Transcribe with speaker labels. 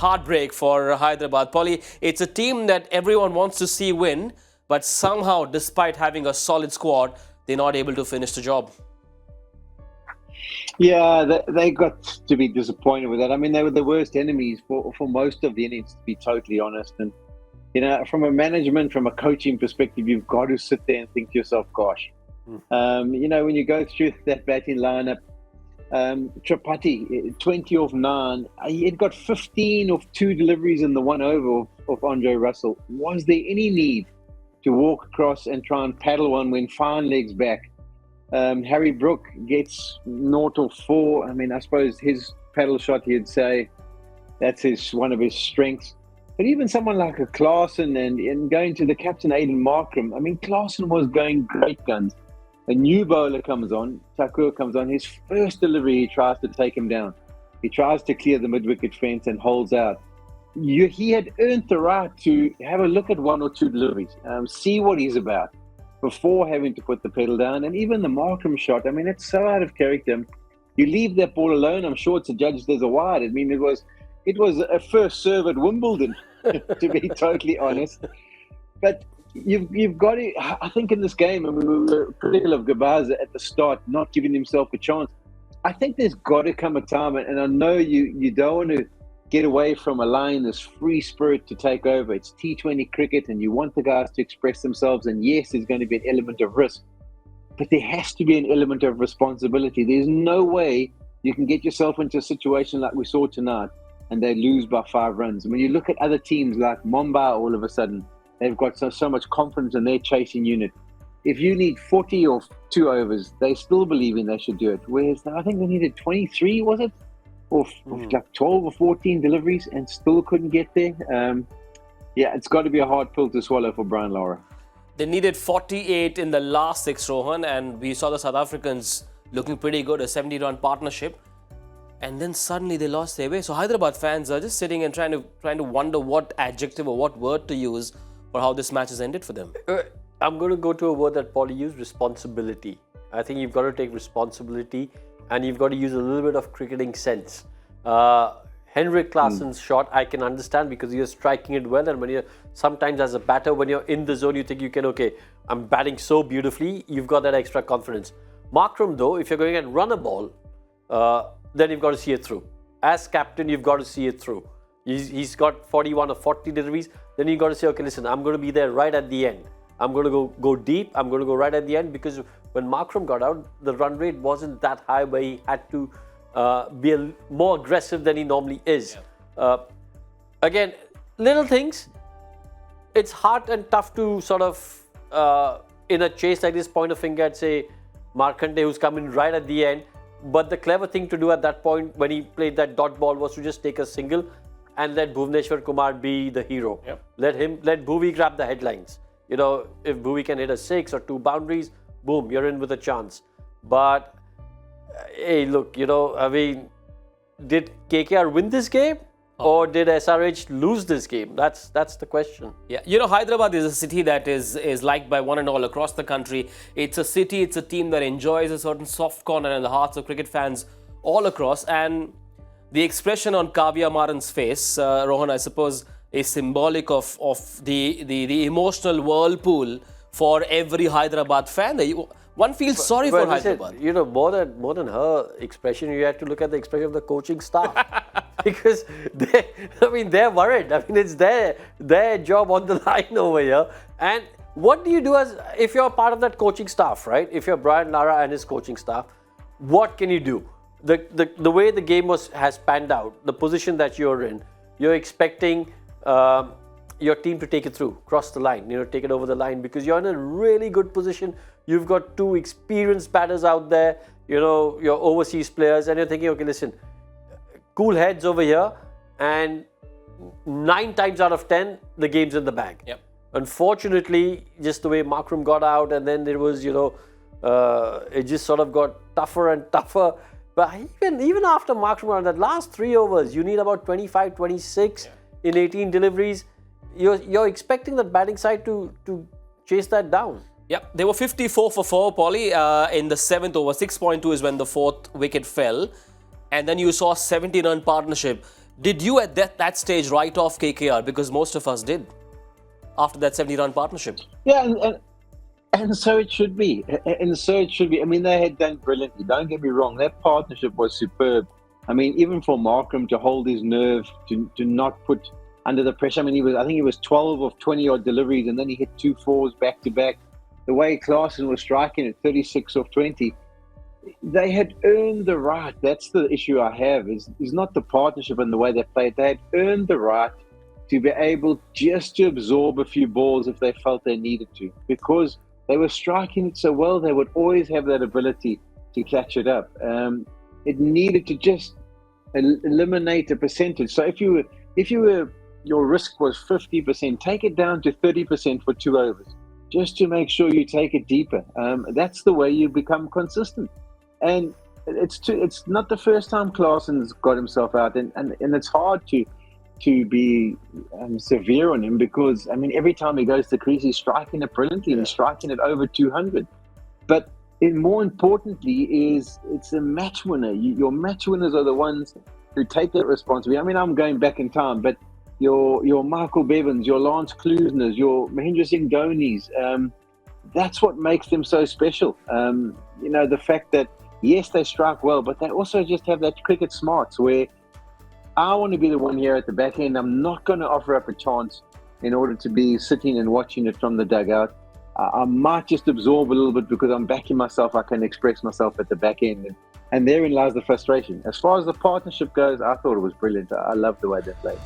Speaker 1: heartbreak for Hyderabad. Polly, it's a team that everyone wants to see win, but somehow, despite having a solid squad, they're not able to finish the job.
Speaker 2: Yeah, they got to be disappointed with that. I mean, they were the worst enemies for most of the innings, to be totally honest. And, you know, from a management, from a coaching perspective, you've got to sit there and think to yourself, gosh. You know, when you go through that batting lineup, Tripathi, 20 off 9, he had got 15 off 2 deliveries in the 1 over of Andre Russell. Was there any need to walk across and try and paddle one when fine legs back? Harry Brook gets 0 off 4. I mean, I suppose his paddle shot, he'd say that's one of his strengths. But even someone like a Klaasen and going to the captain, Aiden Markram, I mean, Klaasen was going great guns. A new bowler comes on, Thakur comes on. His first delivery, he tries to take him down. He tries to clear the mid-wicket fence and holds out. He had earned the right to have a look at 1 or 2 deliveries, see what he's about before having to put the pedal down. And even the Markram shot, I mean, it's so out of character. You leave that ball alone, I'm sure it's adjudged as a wide. I mean, it was a first serve at Wimbledon, to be totally honest. But you've got to, I think in this game, I mean, we were critical of Gabaza at the start, not giving himself a chance. I think there's got to come a time, and I know you don't want to get away from allowing this free spirit to take over. It's T20 cricket and you want the guys to express themselves, and yes, there's going to be an element of risk, but there has to be an element of responsibility. There's no way you can get yourself into a situation like we saw tonight and they lose by 5 runs. When you look at other teams like Mumbai, all of a sudden, they've got so much confidence in their chasing unit. If you need 40 or 2 overs, they still believing they should do it. Whereas I think they needed 23, was it? Or like 12 or 14 deliveries and still couldn't get there. Yeah, it's got to be a hard pill to swallow for Brian Lara.
Speaker 1: They needed 48 in the last 6, Rohan, and we saw the South Africans looking pretty good, a 70-run partnership. And then suddenly they lost their way. So Hyderabad fans are just sitting and trying to wonder what adjective or what word to use for how this match has ended for them.
Speaker 3: I'm going to go to a word that Paulie used, responsibility. I think you've got to take responsibility and you've got to use a little bit of cricketing sense. Henrik Klaasen's shot, I can understand because you're striking it well, and when you're sometimes as a batter, when you're in the zone, you think you can, okay, I'm batting so beautifully, you've got that extra confidence. Markram though, if you're going and run a ball, then you've got to see it through. As captain, you've got to see it through. He's got 41 or 40 deliveries, then you've got to say, okay, listen, I'm going to be there right at the end. I'm going to go deep, I'm going to go right at the end, because when Markram got out, the run rate wasn't that high where he had to be more aggressive than he normally is. Yeah. Again, little things, it's hard and tough to sort of, in a chase like this, point a finger at, say, Markande, who's coming right at the end. But the clever thing to do at that point, when he played that dot ball, was to just take a single and let Bhuvneshwar Kumar be the hero. Yep. Let Bhuvi grab the headlines. You know, if Bhuvi can hit a 6 or 2 boundaries, boom, you're in with a chance. But, hey, look, you know, I mean, did KKR win this game? Or did SRH lose this game? That's the question.
Speaker 1: Yeah, you know, Hyderabad is a city that is liked by one and all across the country. It's a city, it's a team that enjoys a certain soft corner in the hearts of cricket fans all across. And the expression on Kavya Maran's face, Rohan, I suppose, is symbolic of the emotional whirlpool for every Hyderabad fan. One feels sorry for Hyderabad.
Speaker 3: You know, more than her expression, you have to look at the expression of the coaching staff. Because they're worried. I mean, it's their job on the line over here. And what do you do if you're part of that coaching staff, right? If you're Brian Lara and his coaching staff, what can you do? The way the game has panned out, the position that you're in, you're expecting your team to take it through, cross the line, you know, take it over the line, because you're in a really good position. You've got 2 experienced batters out there, you know, your overseas players, and you're thinking, okay, listen, cool heads over here, and 9 times out of 10, the game's in the bag.
Speaker 1: Yep.
Speaker 3: Unfortunately, just the way Markram got out, and then there was, you know, it just sort of got tougher and tougher. But even after Markram got out, that last 3 overs, you need about 25, 26 in 18 deliveries. You're expecting that batting side to chase that down.
Speaker 1: Yeah, they were 54 for 4, Paulie, in the 7th over. 6.2 is when the 4th wicket fell. And then you saw a 70-run partnership. Did you at that stage write off KKR? Because most of us did after that 70-run partnership.
Speaker 2: Yeah, and so it should be. And so it should be. I mean, they had done brilliantly. Don't get me wrong. That partnership was superb. I mean, even for Markram to hold his nerve, to not put under the pressure. I mean, I think he was 12 of 20 odd deliveries, and then he hit 2 4s back to back. The way Klaasen was striking at 36 of 20, they had earned the right. That's the issue I have, is not the partnership and the way they played. They had earned the right to be able just to absorb a few balls if they felt they needed to. Because they were striking it so well, they would always have that ability to catch it up. It needed to just eliminate a percentage. So if you were your risk was 50%, take it down to 30% for 2 overs, just to make sure you take it deeper. That's the way you become consistent. And it's not the first time Klaasen's got himself out, and it's hard to be severe on him, because I mean, every time he goes to crease, he's striking it brilliantly, and he's striking it over 200. But more importantly, it's a match winner. Your match winners are the ones who take that responsibility. I mean, I'm going back in time, but your Michael Bevins, your Lance Kluseners, your Mahendra Singh Dhonis, that's what makes them so special. The fact that, yes, they strike well, but they also just have that cricket smarts where I want to be the one here at the back end. I'm not going to offer up a chance in order to be sitting and watching it from the dugout. I might just absorb a little bit because I'm backing myself. I can express myself at the back end. And therein lies the frustration. As far as the partnership goes, I thought it was brilliant. I loved the way they played.